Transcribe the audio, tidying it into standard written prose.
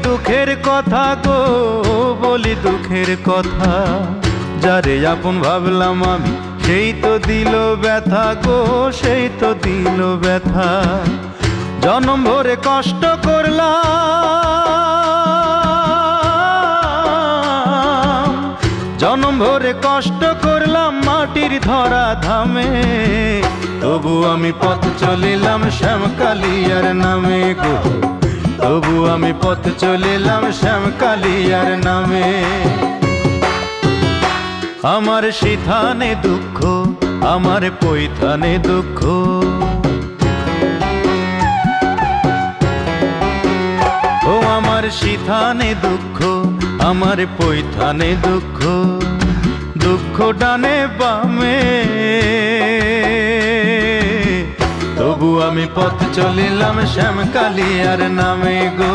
দুঃখের কথা গো, বলি দুঃখের কথা। যারে আপন ভাবলাম আমি, সেই তো দিল ব্যথা গো, সেই তো দিল ব্যথা। জনম ভরে কষ্ট করলাম, জনম ভরে কষ্ট করলাম মাটির ধরা ধামে। তবু আমি পথ চলিলাম শ্যামকালিয়ার নামে গো, তবু আমি পথ চলিলাম শ্যামকালিয়ার নামে। আমার সিথানে দুঃখ, আমার পৈথানে দুঃখ, ও আমার সিথানে দুঃখ, আমার পৈথানে দুঃখ। দুঃখ ডানে বামে, তবু আমি পথ চলিলাম শ্যামকালিয়ার নামে গো।